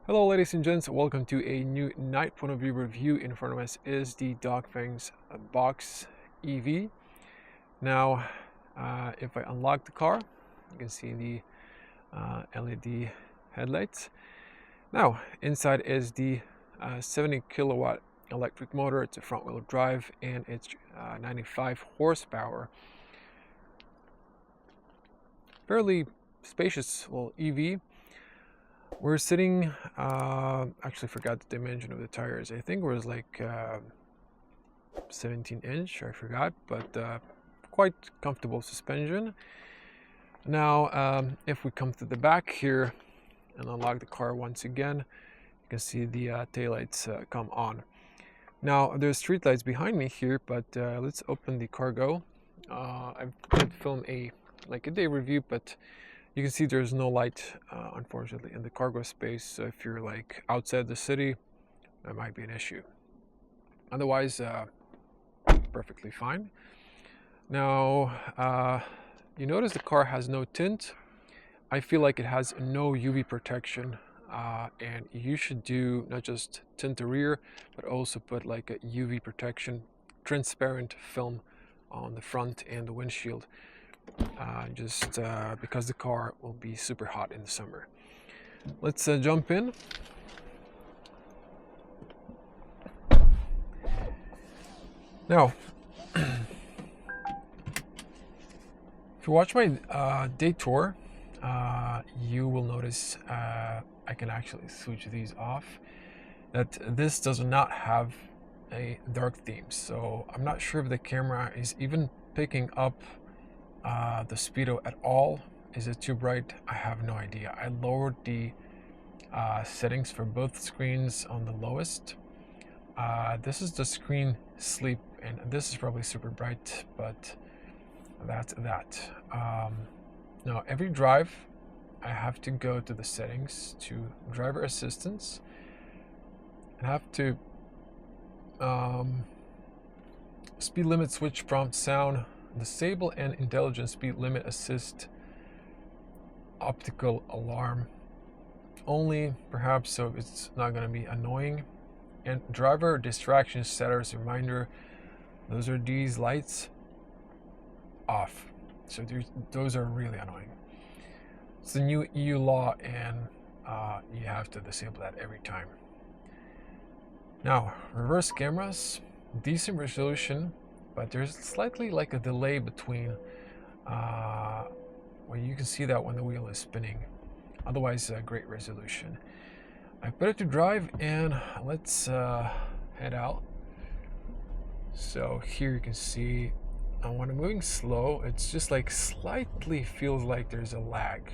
Hello ladies and gents, welcome to a new Night POV review. In front of us is the Dongfeng Box EV. Now, if I unlock the car, you can see the LED headlights. Now, inside is the 70 kilowatt electric motor. It's a front wheel drive and it's 95 horsepower. Fairly spacious little EV. We're sitting, actually forgot the dimension of the tires. I think it was like 17 inch, I forgot, but quite comfortable suspension. Now, if we come to the back here and unlock the car once again, you can see the taillights come on. Now, there's street lights behind me here, but let's open the cargo. I did film a day review, but you can see there's no light, unfortunately, in the cargo space. So if you're like outside the city, that might be an issue. Otherwise, perfectly fine. Now, you notice the car has no tint. I feel like it has no UV protection, and you should do not just tint the rear, but also put like a UV protection, transparent film on the front and the windshield. Because the car will be super hot in the summer. Let's jump in. Now, if you watch my day tour, you will notice I can actually switch these off. That this does not have a dark theme, so I'm not sure if the camera is even picking up the speedo at all. Is it too bright? I have no idea. I lowered the settings for both screens on the lowest. This is the screen sleep, and this is probably super bright, but that's that. Now, every drive, I have to go to the settings to driver assistance and have to speed limit switch prompt sound, disable and intelligent speed limit assist, optical alarm only, perhaps, so it's not going to be annoying, and driver distraction status reminder. Those are these lights off, so those are really annoying. It's the new EU law, and you have to disable that every time. Now, reverse cameras, decent resolution, but there's slightly like a delay between well, you can see that when the wheel is spinning. Otherwise, great resolution. I put it to drive, and let's head out. So here you can see when I'm moving slow, it's just like slightly feels like there's a lag,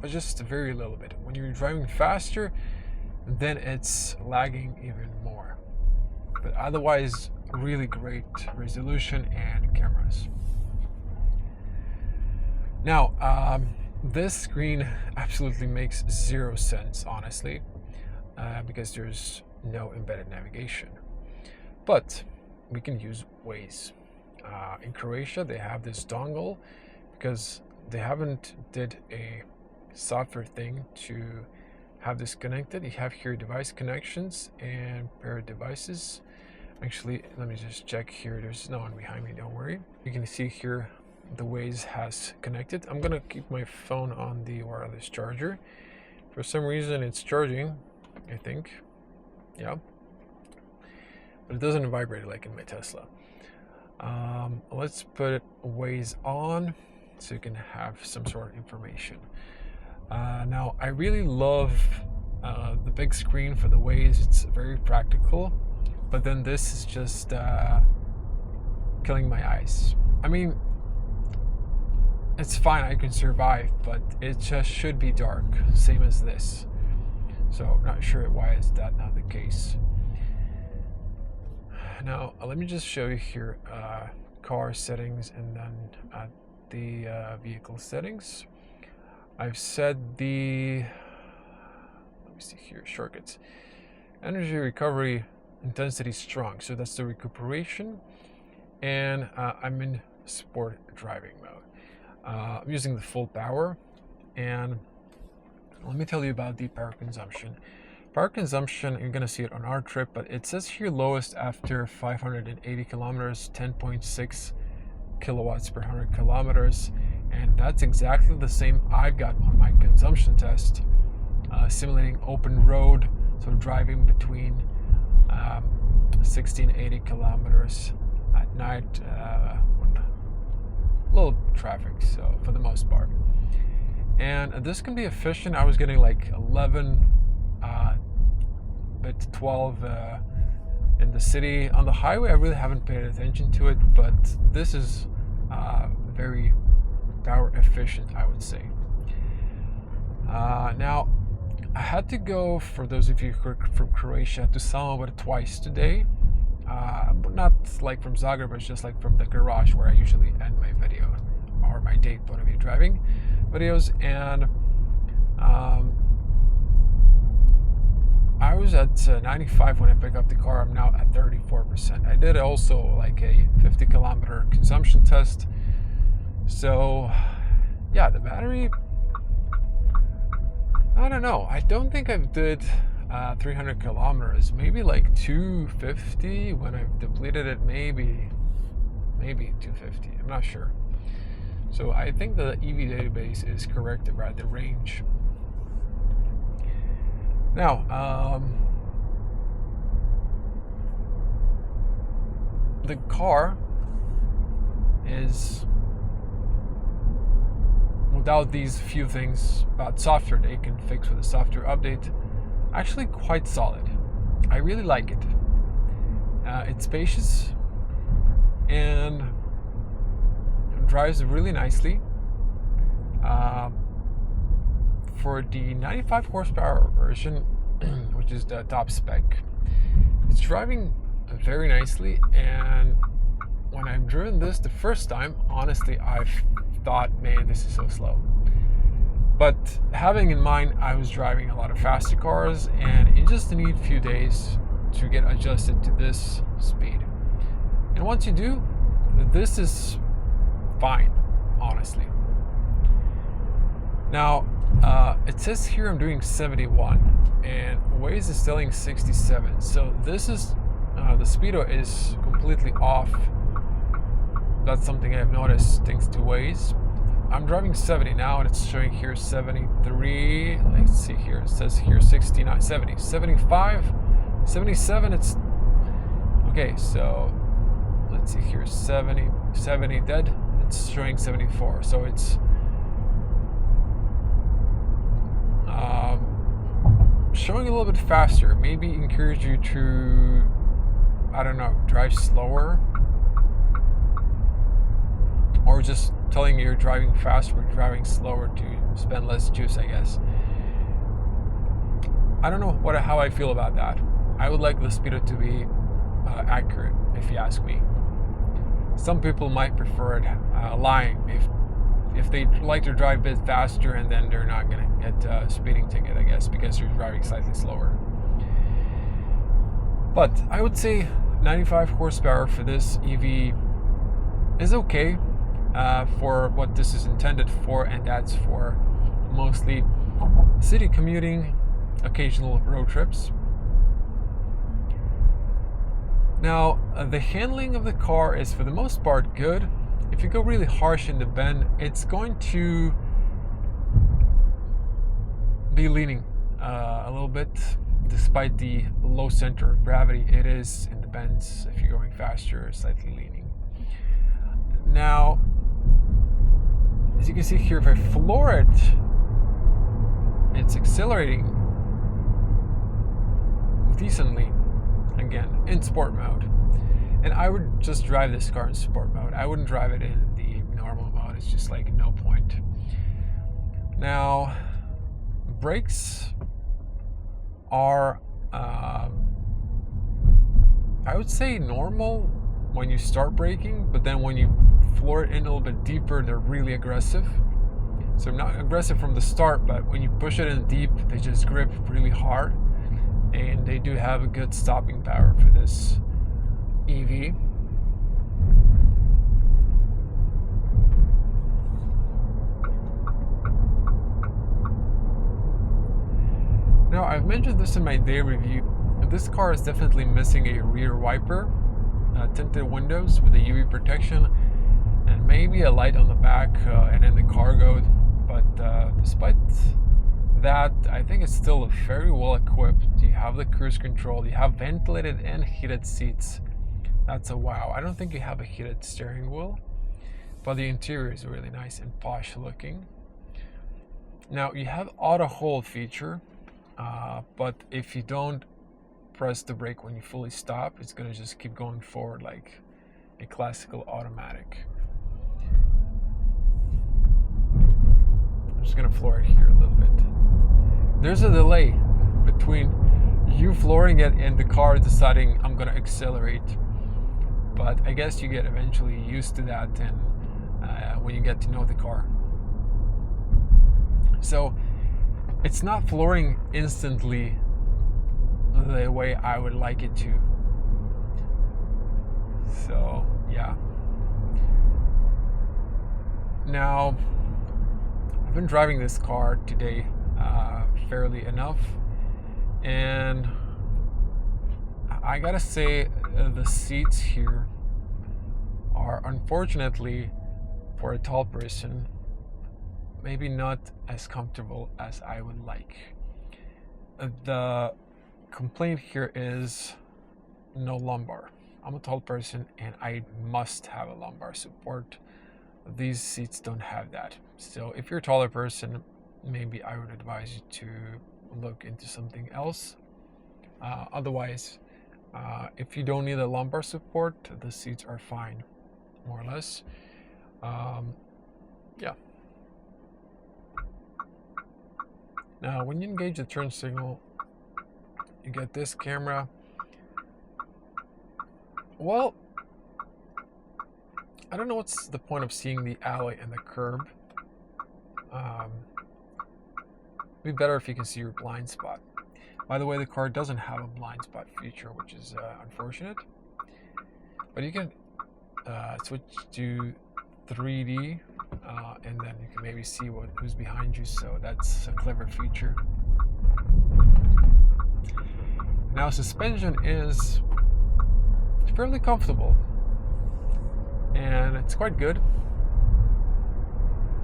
but just a very little bit. When you're driving faster, then it's lagging even more. But otherwise, really great resolution and cameras. Now, this screen absolutely makes zero sense, honestly, because there's no embedded navigation. But we can use Waze. In Croatia, they have this dongle because they haven't did a software thing to have this connected. You have here device connections and pair devices. Actually, let me just check here. There's no one behind me, don't worry. You can see here the Waze has connected. I'm gonna keep my phone on the wireless charger. For some reason it's charging, I think. Yeah. But it doesn't vibrate like in my Tesla. Let's put Waze on so you can have some sort of information. Now, I really love the big screen for the Waze. It's very practical. But then this is just killing my eyes. I mean, it's fine, I can survive, but it just should be dark, same as this. So not sure why is that not the case. Now, let me just show you here car settings and then the vehicle settings. I've set the, let me see here, shortcuts. Energy recovery intensity strong, so that's the recuperation, and I'm in sport driving mode. I'm using the full power, and let me tell you about the power consumption. Power consumption, you're gonna see it on our trip, but it says here lowest after 580 kilometers, 10.6 kilowatts per 100 kilometers, and that's exactly the same I've got on my consumption test, simulating open road, so driving between 60 and 80 kilometers at night, little traffic, so for the most part. And this can be efficient. I was getting like 11 bit 12 in the city. On the highway, I really haven't paid attention to it, but this is very power efficient, I would say. Now, I had to go, for those of you who are from Croatia, to Samobor twice today. But not like from Zagreb, but just like from the garage where I usually end my video, or my day point of view driving videos. And I was at 95 when I picked up the car. I'm now at 34%. I did also like a 50 kilometer consumption test. So yeah, the battery, I don't know. I don't think I've did 300 kilometers, maybe like 250 when I've depleted it, maybe 250. I'm not sure. So I think the EV database is correct about the range. Now, the car is, without these few things about software they can fix with a software update, actually quite solid. I really like it. It's spacious and it drives really nicely. For the 95 horsepower version, which is the top spec, it's driving very nicely. And when I've driven this the first time, honestly, I've thought, man, this is so slow. But having in mind I was driving a lot of faster cars, and it just needs a few days to get adjusted to this speed. And once you do, this is fine, honestly. Now, it says here I'm doing 71, and Waze is telling 67. So this is, the speedo is completely off. That's something I've noticed thanks to Waze. I'm driving 70 now, and it's showing here 73. Let's see here. It says here 69, 70, 75, 77. It's okay. So let's see here, 70 dead. It's showing 74. So it's showing a little bit faster. Maybe encourage you to, I don't know, drive slower, or just telling you you're driving faster or driving slower to spend less juice, I guess. I don't know how I feel about that. I would like the speedo to be accurate, if you ask me. Some people might prefer it lying if they like to drive a bit faster, and then they're not gonna get a speeding ticket, I guess, because you're driving slightly slower. But I would say 95 horsepower for this EV is okay for what this is intended for, and that's for mostly city commuting, occasional road trips. Now, the handling of the car is for the most part good. If you go really harsh in the bend, it's going to be leaning a little bit, despite the low center of gravity. It is in the bends, if you're going faster, slightly leaning. Now, as you can see here, if I floor it, it's accelerating decently, again, in sport mode. And I would just drive this car in sport mode. I wouldn't drive it in the normal mode. It's just like no point. Now, brakes are, I would say normal when you start braking, but then when you floor it in a little bit deeper, they're really aggressive. So not aggressive from the start, but when you push it in deep, they just grip really hard. And they do have a good stopping power for this EV. Now, I've mentioned this in my day review. This car is definitely missing a rear wiper, tinted windows with a UV protection, and maybe a light on the back and in the cargo. But despite that, I think it's still very well equipped. You have the cruise control, you have ventilated and heated seats. That's a wow. I don't think you have a heated steering wheel, but the interior is really nice and posh looking. Now, you have auto hold feature, but if you don't press the brake when you fully stop, it's going to just keep going forward like a classical automatic. I'm just going to floor it here a little bit. There's a delay between you flooring it and the car deciding I'm going to accelerate, but I guess you get eventually used to that and when you get to know the car. So it's not flooring instantly the way I would like it to. So yeah. Now, I've been driving this car today fairly enough, and I gotta say the seats here are, unfortunately for a tall person, maybe not as comfortable as I would like. The complaint here is no lumbar. I'm a tall person and I must have a lumbar support. These seats don't have that. So if you're a taller person, maybe I would advise you to look into something else. Otherwise, if you don't need a lumbar support, the seats are fine, more or less. Yeah. Now, when you engage the turn signal, you get this camera. Well, I don't know what's the point of seeing the alley and the curb. It'd be better if you can see your blind spot. By the way, the car doesn't have a blind spot feature, which is unfortunate. But you can switch to 3D, and then you can maybe see who's behind you. So that's a clever feature. Now, suspension is fairly comfortable, and it's quite good.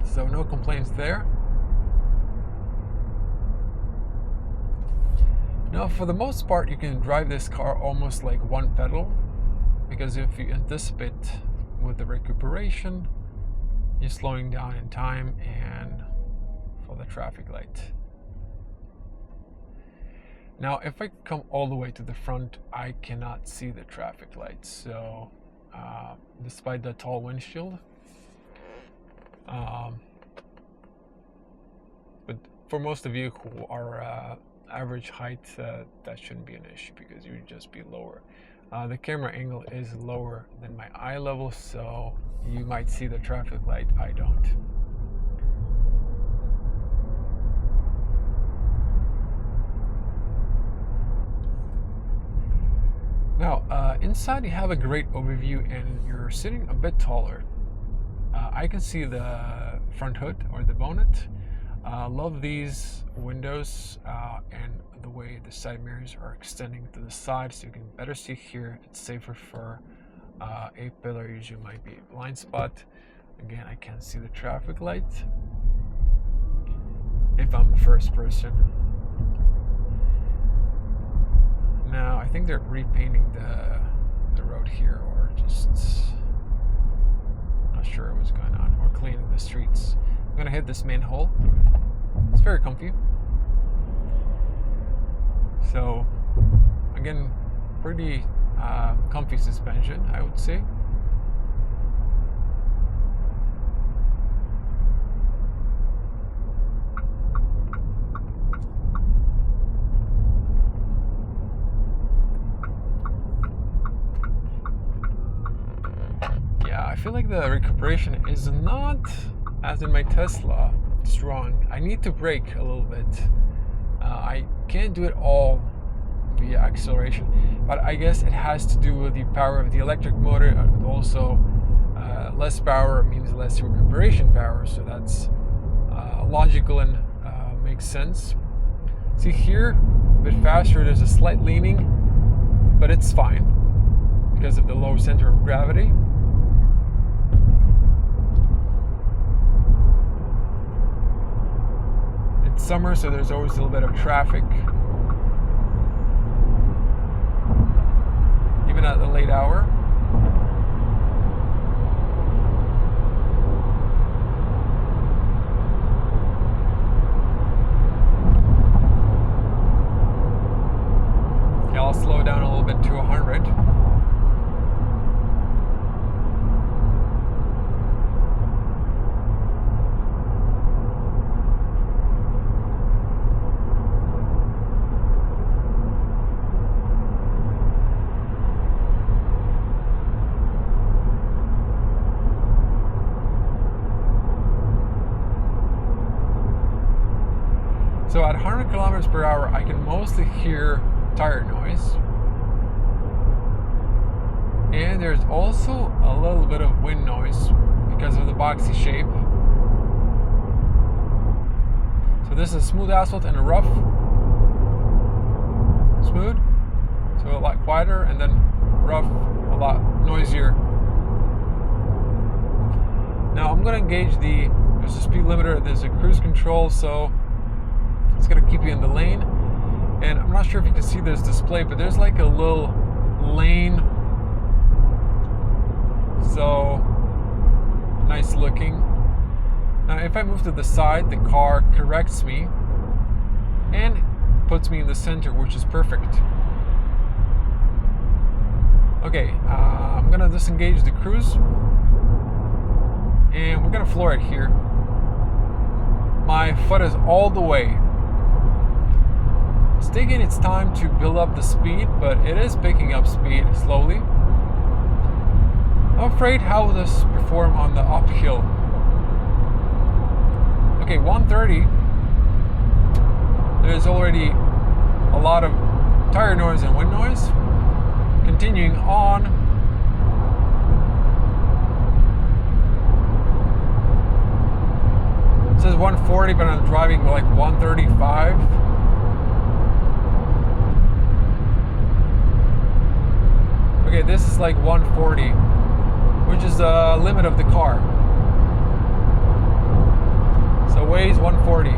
So no complaints there. Now, for the most part, you can drive this car almost like one pedal, because if you anticipate with the recuperation, you're slowing down in time and for the traffic light. Now, if I come all the way to the front, I cannot see the traffic lights. So, despite the tall windshield, but for most of you who are average height, that shouldn't be an issue because you would just be lower. The camera angle is lower than my eye level, so you might see the traffic light. I don't. Now, inside you have a great overview and you're sitting a bit taller. I can see the front hood or the bonnet. Love these windows and the way the side mirrors are extending to the side so you can better see here. It's safer for a pillar. Usually might be a blind spot. Again, I can't see the traffic light if I'm the first person. Now, I think they're repainting the road here, or just not sure what's going on, or cleaning the streets. I'm gonna hit this manhole. It's very comfy. So, again, pretty comfy suspension, I would say. I feel like the recuperation is not, as in my Tesla, strong. I need to brake a little bit. I can't do it all via acceleration, but I guess it has to do with the power of the electric motor, and also less power means less recuperation power, so that's logical and makes sense. See here, a bit faster, there's a slight leaning, but it's fine because of the low center of gravity. It's summer, so there's always a little bit of traffic, even at the late hour. Okay, I'll slow down a little bit to 100. So at 100 kilometers per hour, I can mostly hear tire noise. And there's also a little bit of wind noise because of the boxy shape. So this is smooth asphalt and a rough. Smooth, so a lot quieter, and then rough, a lot noisier. Now I'm gonna engage there's a speed limiter, there's a cruise control, so it's gonna keep you in the lane. And I'm not sure if you can see this display, but there's like a little lane. So nice looking. Now if I move to the side, the car corrects me and puts me in the center, which is perfect. Okay, I'm gonna disengage the cruise and we're gonna floor it here. My foot is all the way. It's taking its time to build up the speed, but it is picking up speed slowly. I'm afraid how will this perform on the uphill. Okay, 130. There's already a lot of tire noise and wind noise. Continuing on. It says 140, but I'm driving like 135. Okay, this is like 140, which is the limit of the car. So Waze 140.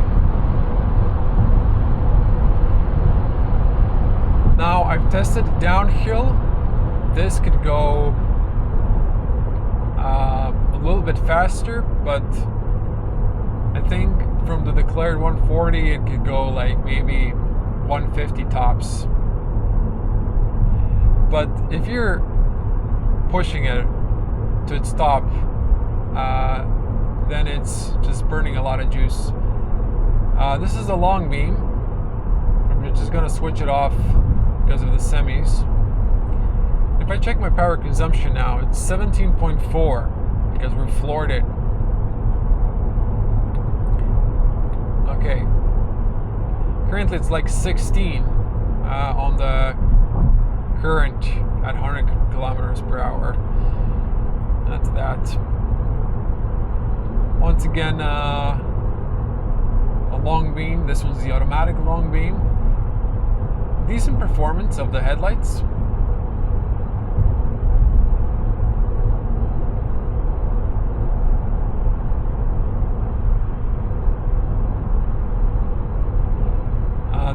Now I've tested downhill. This could go a little bit faster, but I think from the declared 140 it could go like maybe 150 tops. But if you're pushing it to its top, then it's just burning a lot of juice. This is a long beam. I'm just gonna switch it off because of the semis. If I check my power consumption now, it's 17.4 because we floored it. Okay. Currently it's like 16 on the current at 100 kilometers per hour. That's that. Once again, a long beam. This one's the automatic long beam. Decent performance of the headlights.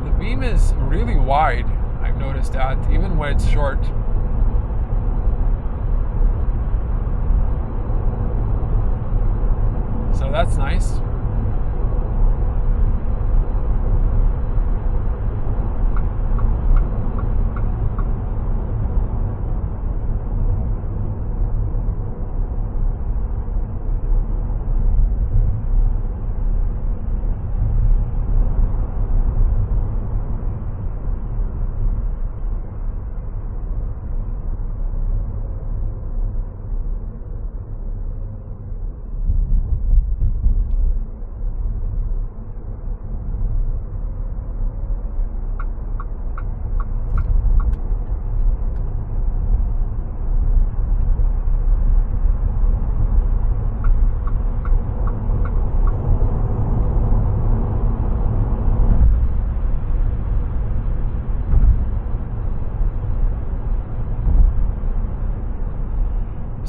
The beam is really wide. I've noticed that, even when it's short. So that's nice.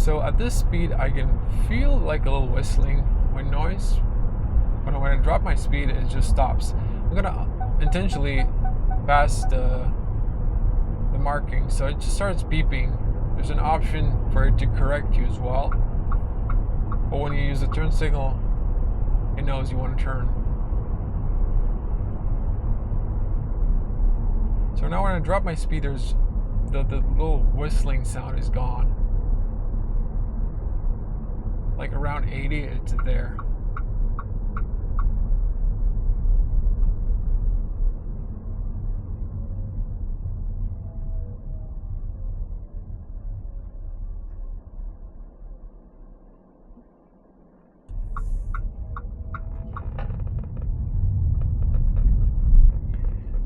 So at this speed, I can feel like a little whistling wind noise. But when I drop my speed, it just stops. I'm gonna intentionally pass the marking, so it just starts beeping. There's an option for it to correct you as well. But when you use the turn signal, it knows you want to turn. So now when I drop my speed, there's the little whistling sound is gone. Like around 80, it's there.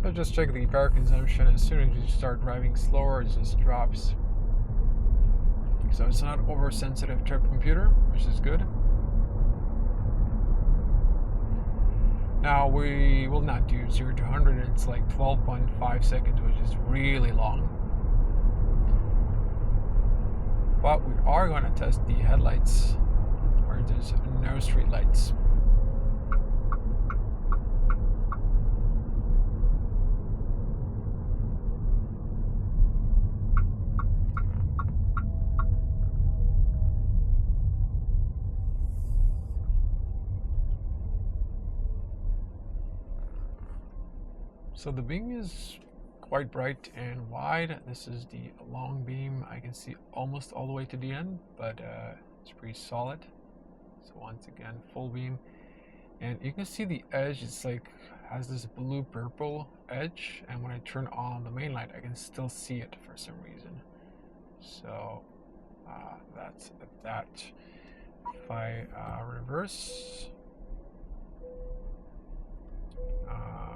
So just check the power consumption. As soon as you start driving slower, it just drops. So it's not oversensitive to a computer, which is good. Now we will not do 0 to 100. It's like 12.5 seconds, which is really long. But we are going to test the headlights, where there's no street lights. So the beam is quite bright and wide. This is the long beam. I can see almost all the way to the end, but it's pretty solid. So once again, full beam. And you can see the edge, it's like has this blue purple edge, and when I turn on the main light, I can still see it for some reason. So that's that. If I reverse,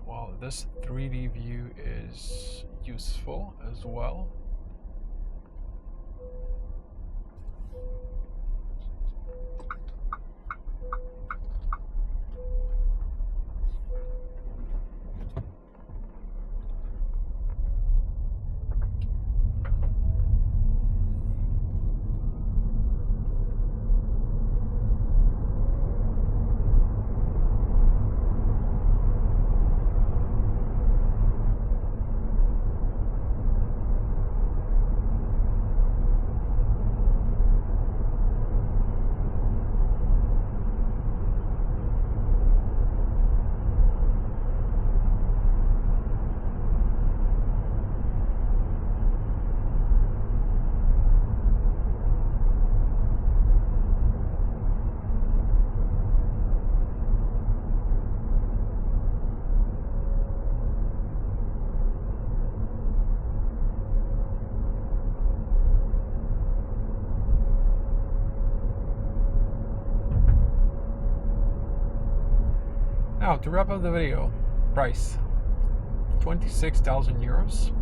well, this 3D view is useful as well. Now, to wrap up the video, price 26,000 euros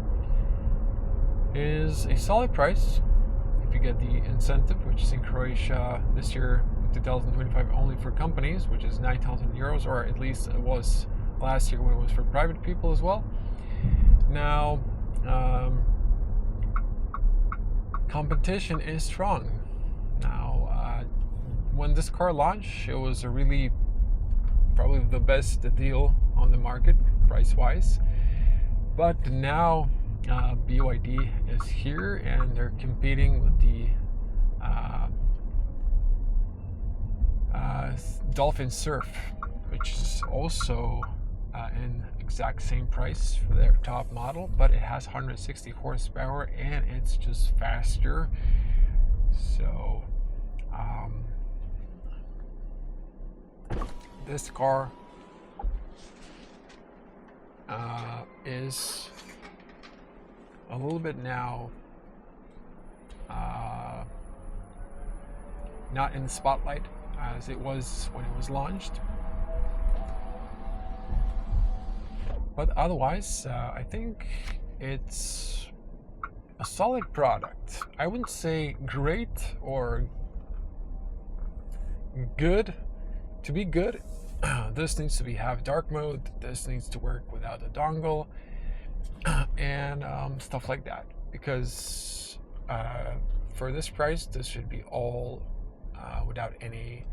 is a solid price if you get the incentive, which is in Croatia this year, 2025, only for companies, which is 9,000 euros, or at least it was last year when it was for private people as well. Now, competition is strong. Now, when this car launched, it was a really probably the best deal on the market price-wise, but now BYD is here and they're competing with the Dolphin Surf, which is also in exact same price for their top model, but it has 160 horsepower and it's just faster. So this car is a little bit now not in the spotlight as it was when it was launched, but otherwise I think it's a solid product. I wouldn't say great or good. To be good, this needs to have dark mode, this needs to work without a dongle, and stuff like that, because for this price, this should be all without any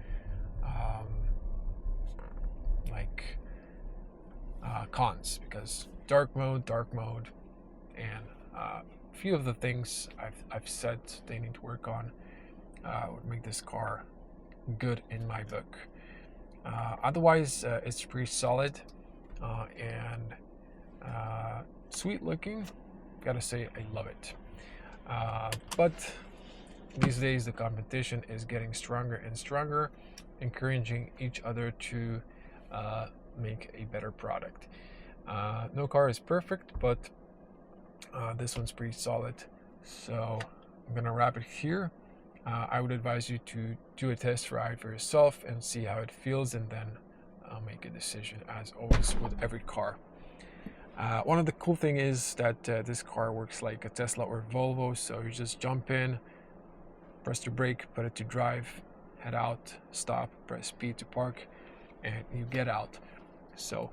like cons, because dark mode, and a few of the things I've said they need to work on would make this car good in my book. Otherwise, it's pretty solid and sweet looking. Gotta say, I love it. But these days, the competition is getting stronger and stronger, encouraging each other to make a better product. No car is perfect, but this one's pretty solid. So I'm gonna wrap it here. I would advise you to do a test ride for yourself and see how it feels, and then make a decision, as always with every car. One of the cool thing is that this car works like a Tesla or Volvo, so you just jump in, press the brake, put it to drive, head out, stop, press P to park, and you get out. So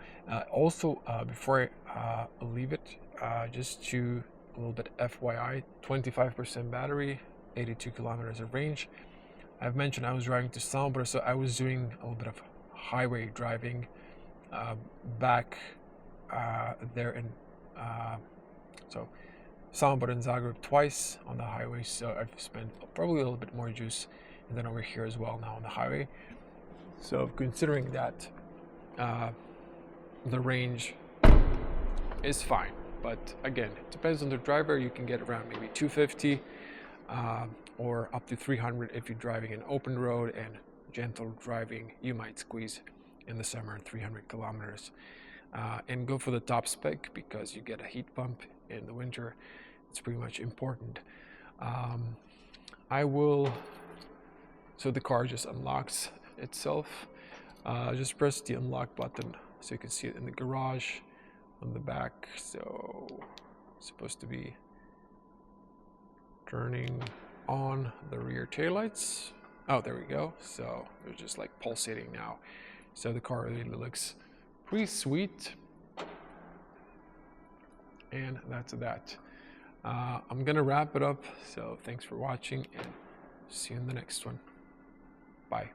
also before I leave it, just to a little bit FYI, 25% battery, 82 kilometers of range. I've mentioned I was driving to Sombra, so I was doing a little bit of highway driving back there in so Sombra and Zagreb twice on the highway, so I've spent probably a little bit more juice, and then over here as well now on the highway. So considering that, the range is fine, but again, it depends on the driver. You can get around maybe 250 or up to 300 if you're driving an open road, and gentle driving you might squeeze in the summer 300 kilometers. And go for the top spec, because you get a heat pump in the winter. It's pretty much important. So the car just unlocks itself. Just press the unlock button so you can see it in the garage on the back. So it's supposed to be turning on the rear taillights. Oh, there we go. So they're just like pulsating now. So the car really looks pretty sweet. And that's that. I'm gonna wrap it up. So thanks for watching, and see you in the next one. Bye.